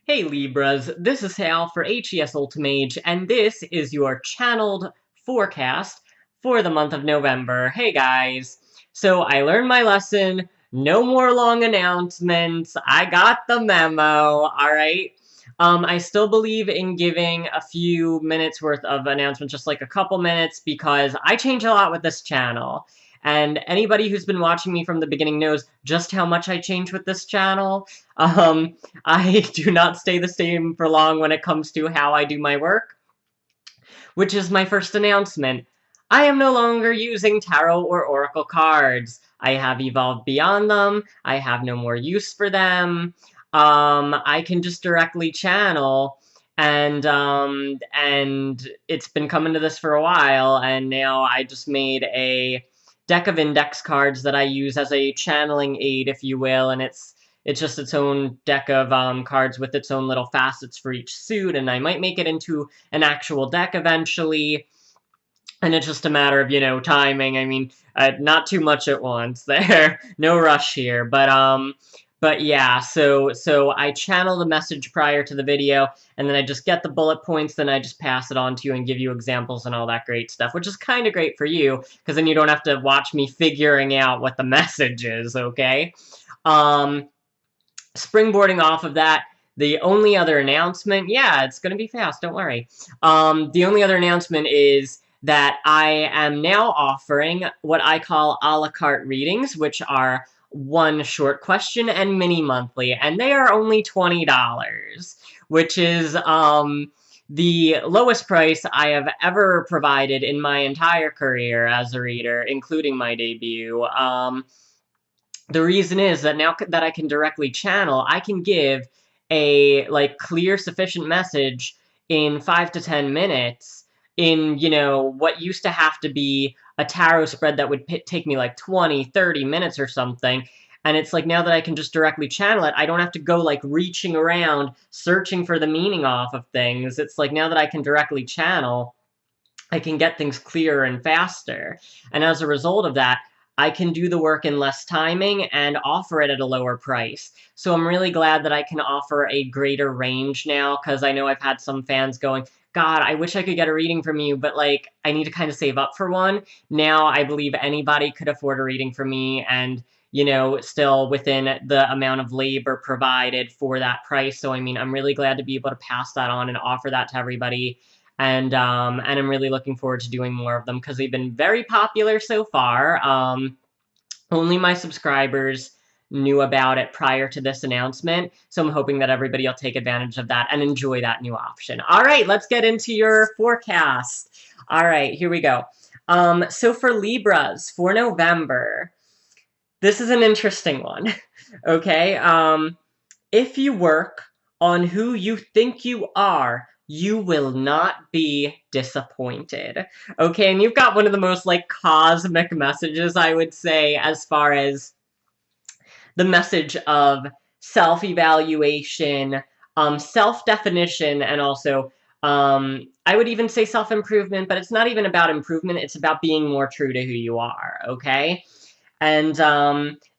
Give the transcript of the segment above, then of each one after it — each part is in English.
Hey Libras, this is Hal for HES Ultimage, and this is your channeled forecast for the month of November. Hey guys! So I learned my lesson, no more long announcements, I got the memo, alright? I still believe in giving a few minutes worth of announcements, just like a couple minutes, because I change a lot with this channel. And anybody who's been watching me from the beginning knows just how much I change with this channel. I do not stay the same for long when it comes to how I do my work, which is my first announcement. I am no longer using tarot or oracle cards. I have evolved beyond them. I have no more use for them. I can just directly channel, and it's been coming to this for a while, and now I just made a deck of index cards that I use as a channeling aid, if you will, and it's just its own deck of cards with its own little facets for each suit, and I might make it into an actual deck eventually. And it's just a matter of, timing. I mean, not too much at once there. No rush here. But yeah, so I channel the message prior to the video, and then I just get the bullet points, then I just pass it on to you and give you examples and all that great stuff, which is kind of great for you, because then you don't have to watch me figuring out what the message is, okay? Springboarding off of that, the only other announcement, yeah, it's gonna be fast, don't worry. The only other announcement is that I am now offering what I call a la carte readings, which are one short question and mini monthly, and they are only $20, which is the lowest price I have ever provided in my entire career as a reader, including my debut. The reason is that now that I can directly channel, I can give a, clear, sufficient message in 5 to 10 minutes in, what used to have to be a tarot spread that would take me, 20, 30 minutes or something. And it's like, now that I can just directly channel it, I don't have to go, reaching around, searching for the meaning off of things. It's like, now that I can directly channel, I can get things clearer and faster. And as a result of that, I can do the work in less timing and offer it at a lower price. So I'm really glad that I can offer a greater range now, because I know I've had some fans going, God, I wish I could get a reading from you, but I need to kind of save up for one. Now I believe anybody could afford a reading from me, and still within the amount of labor provided for that price. So I mean, I'm really glad to be able to pass that on and offer that to everybody. And I'm really looking forward to doing more of them, because they've been very popular so far. Only my subscribers knew about it prior to this announcement, so I'm hoping that everybody will take advantage of that and enjoy that new option. All right, let's get into your forecast. All right, here we go. So for Libras, for November, this is an interesting one, okay? If you work on who you think you are, you will not be disappointed. Okay, and you've got one of the most, cosmic messages, I would say, as far as the message of self-evaluation, self-definition, and also, I would even say self-improvement, but it's not even about improvement, it's about being more true to who you are, okay? And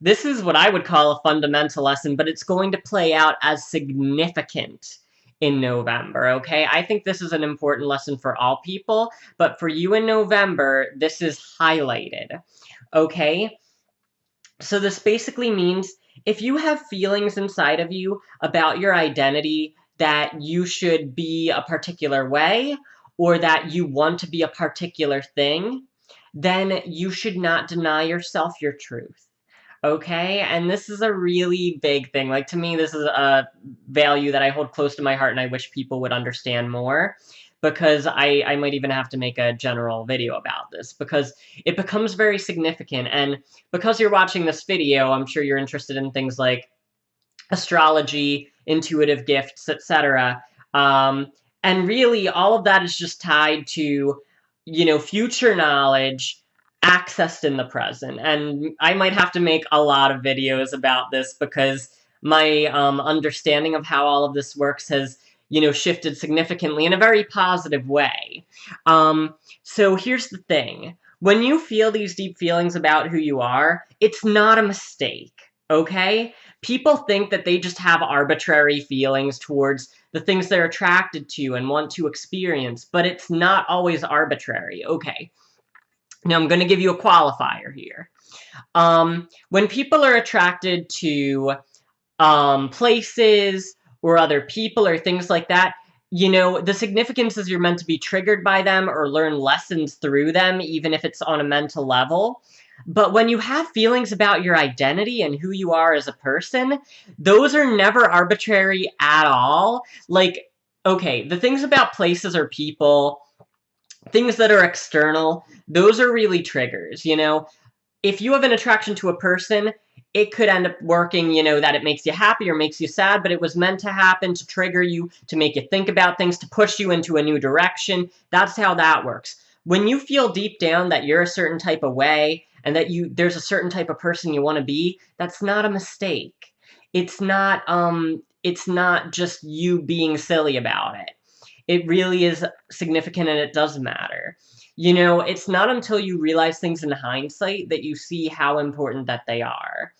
this is what I would call a fundamental lesson, but it's going to play out as significant in November, okay? I think this is an important lesson for all people, but for you in November, this is highlighted, okay? So this basically means if you have feelings inside of you about your identity that you should be a particular way, or that you want to be a particular thing, then you should not deny yourself your truth. Okay? And this is a really big thing. To me, this is a value that I hold close to my heart, and I wish people would understand more, because I might even have to make a general video about this, because it becomes very significant. And because you're watching this video, I'm sure you're interested in things like astrology, intuitive gifts, etc. And really, all of that is just tied to, future knowledge accessed in the present. And I might have to make a lot of videos about this, because my understanding of how all of this works has, shifted significantly in a very positive way. So here's the thing. When you feel these deep feelings about who you are, it's not a mistake, okay? people think that they just have arbitrary feelings towards the things they're attracted to and want to experience, but it's not always arbitrary. Okay, now I'm going to give you a qualifier here. When people are attracted to places or other people or things like that, you know, the significance is you're meant to be triggered by them or learn lessons through them, even if it's on a mental level. But when you have feelings about your identity and who you are as a person, those are never arbitrary at all. Like, okay, the things about places or people, things that are external, those are really triggers, you know? If you have an attraction to a person, it could end up working, you know, that it makes you happy or makes you sad, but it was meant to happen to trigger you, to make you think about things, to push you into a new direction. That's how that works. When you feel deep down that you're a certain type of way and that there's a certain type of person you want to be, that's not a mistake. It's not just you being silly about it. It really is significant and it does matter. You know, it's not until you realize things in hindsight that you see how important that they are.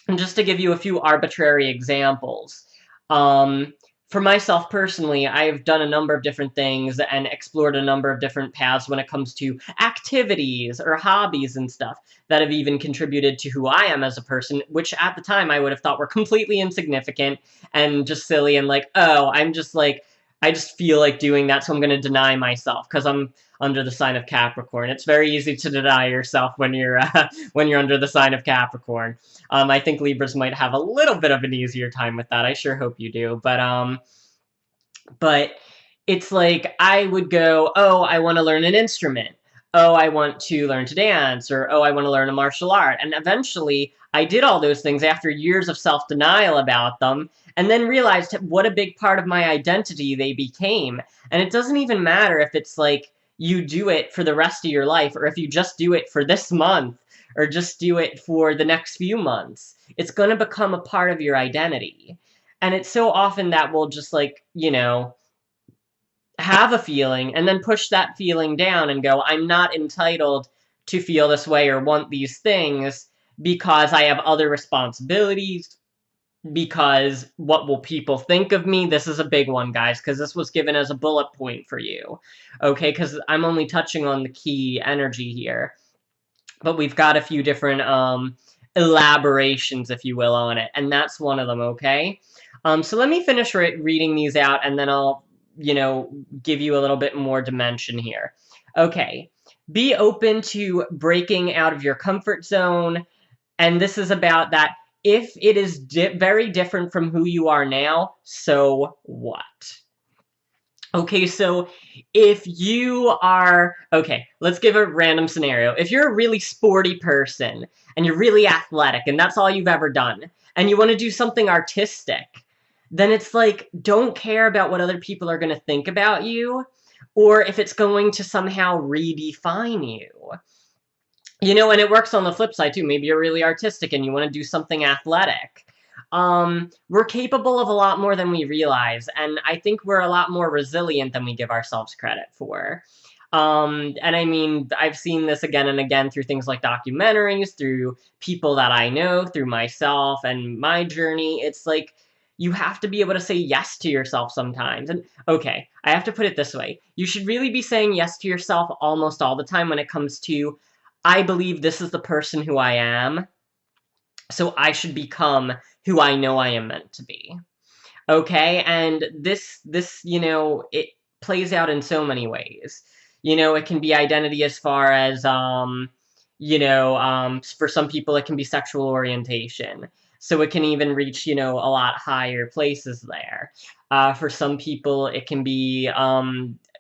And just to give you a few arbitrary examples, for myself personally, I've done a number of different things and explored a number of different paths when it comes to activities or hobbies and stuff that have even contributed to who I am as a person, which at the time I would have thought were completely insignificant and just silly and like, oh, I just feel like doing that, so I'm going to deny myself because I'm under the sign of Capricorn. It's very easy to deny yourself when you're when you're under the sign of Capricorn. I think Libras might have a little bit of an easier time with that. I sure hope you do. But it's like I would go, oh, I want to learn an instrument. Oh, I want to learn to dance, or oh, I want to learn a martial art. And eventually, I did all those things after years of self-denial about them, and then realized what a big part of my identity they became. And it doesn't even matter if it's like you do it for the rest of your life, or if you just do it for this month, or just do it for the next few months. It's going to become a part of your identity. And it's so often that we'll just like, you know, have a feeling and then push that feeling down and go, I'm not entitled to feel this way or want these things because I have other responsibilities, because what will people think of me? This is a big one, guys, because this was given as a bullet point for you. Okay, because I'm only touching on the key energy here. But we've got a few different elaborations, if you will, on it, and that's one of them, okay? So let me finish reading these out, and then I'll, you know, give you a little bit more dimension here. Okay, be open to breaking out of your comfort zone, and this is about that if it is very different from who you are now, so what? Okay, so if you are, okay, let's give a random scenario. If you're a really sporty person and you're really athletic and that's all you've ever done, and you want to do something artistic, then it's like, don't care about what other people are going to think about you, or if it's going to somehow redefine you. You know, and it works on the flip side too. Maybe you're really artistic and you want to do something athletic. We're capable of a lot more than we realize, and I think we're a lot more resilient than we give ourselves credit for. And I mean, I've seen this again and again through things like documentaries, through people that I know, through myself and my journey. It's like, you have to be able to say yes to yourself sometimes. And okay, I have to put it this way. You should really be saying yes to yourself almost all the time when it comes to, I believe this is the person who I am, so I should become who I know I am meant to be. Okay, and this, you know, it plays out in so many ways. You know, it can be identity as far as, you know, for some people it can be sexual orientation. So it can even reach, you know, a lot higher places there. For some people it can be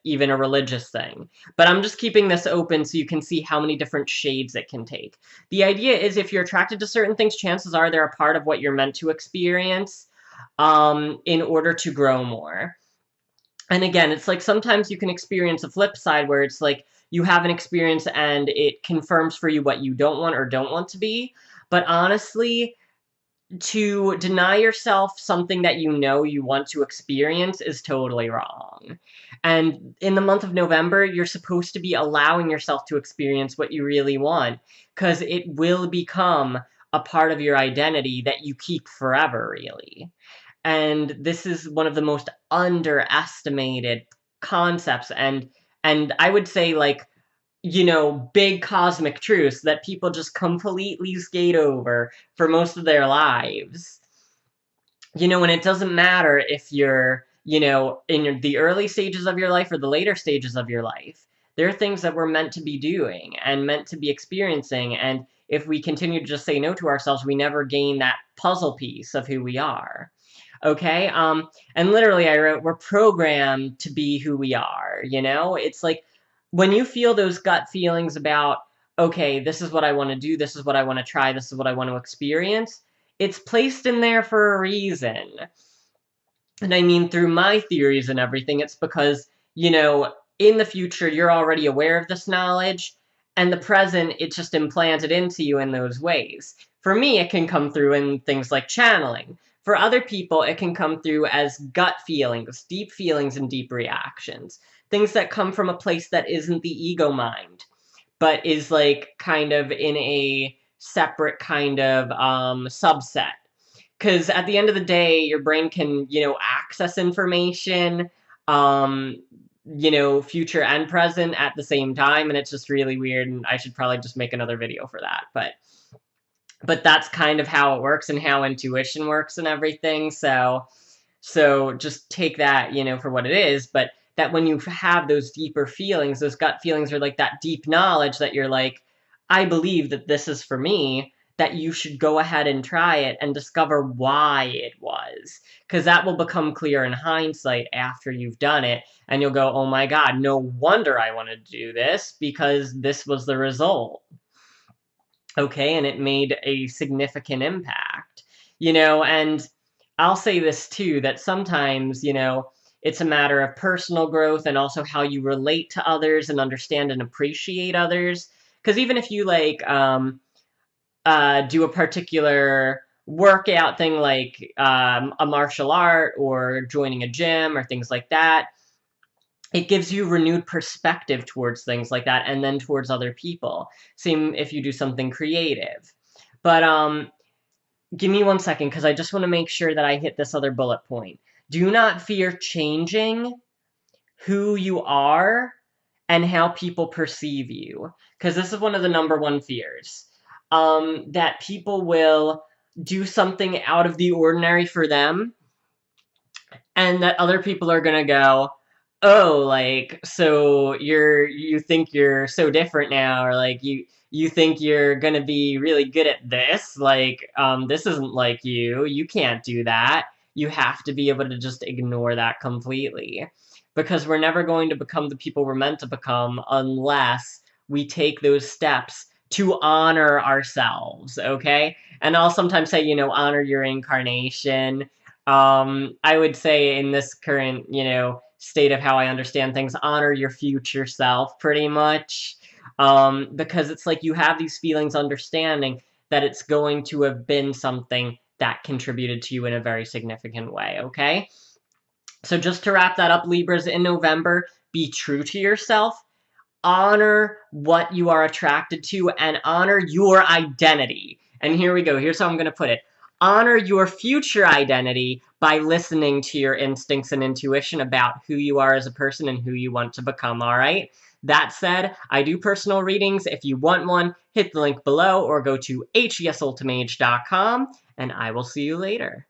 even a religious thing. But I'm just keeping this open so you can see how many different shades it can take. The idea is if you're attracted to certain things, chances are they're a part of what you're meant to experience in order to grow more. And again, it's like sometimes you can experience a flip side where it's like you have an experience and it confirms for you what you don't want or don't want to be. But honestly, to deny yourself something that you know you want to experience is totally wrong. And in the month of November, you're supposed to be allowing yourself to experience what you really want, because it will become a part of your identity that you keep forever, really. And this is one of the most underestimated concepts, and I would say, like, big cosmic truths that people just completely skate over for most of their lives. And it doesn't matter if you're, in the early stages of your life or the later stages of your life. There are things that we're meant to be doing and meant to be experiencing, and if we continue to just say no to ourselves, we never gain that puzzle piece of who we are. Okay? And literally I wrote, we're programmed to be who we are, It's like, when you feel those gut feelings about, okay, this is what I want to do, this is what I want to try, this is what I want to experience, it's placed in there for a reason. And I mean, through my theories and everything, it's because, in the future, you're already aware of this knowledge, and the present, it's just implanted into you in those ways. For me, it can come through in things like channeling. For other people, it can come through as gut feelings and deep reactions. Things that come from a place that isn't the ego mind, but is like kind of in a separate kind of subset. Because at the end of the day, your brain can, access information, um, future and present at the same time, and it's just really weird, and I should probably just make another video for that. But that's kind of how it works and how intuition works and everything. So just take that, for what it is, but that when you have those deeper feelings, those gut feelings are like that deep knowledge that you're like, I believe that this is for me, that you should go ahead and try it and discover why it was. Because that will become clear in hindsight after you've done it, and you'll go, oh my god, no wonder I want to do this, because this was the result. Okay, and it made a significant impact. And I'll say this too, that sometimes, it's a matter of personal growth and also how you relate to others and understand and appreciate others. Because even if you, like, do a particular workout thing, like a martial art or joining a gym or things like that, it gives you renewed perspective towards things like that, and then towards other people. Same if you do something creative. But give me 1 second, because I just want to make sure that I hit this other bullet point. Do not fear changing who you are and how people perceive you, because this is one of the #1 fears. That people will do something out of the ordinary for them, and that other people are gonna go, oh, like, so you think you're so different now, or like you think you're gonna be really good at this, like, this isn't like you can't do that. You have to be able to just ignore that completely, because we're never going to become the people we're meant to become unless we take those steps to honor ourselves, okay? And I'll sometimes say, honor your incarnation. I would say in this current, state of how I understand things, honor your future self, pretty much. Because it's like you have these feelings, understanding that it's going to have been something that contributed to you in a very significant way, okay? So just to wrap that up, Libras, in November, be true to yourself, honor what you are attracted to, and honor your identity. And here we go. Here's how I'm going to put it. Honor your future identity by listening to your instincts and intuition about who you are as a person and who you want to become, all right? That said, I do personal readings. If you want one, hit the link below or go to hesultimage.com, and I will see you later.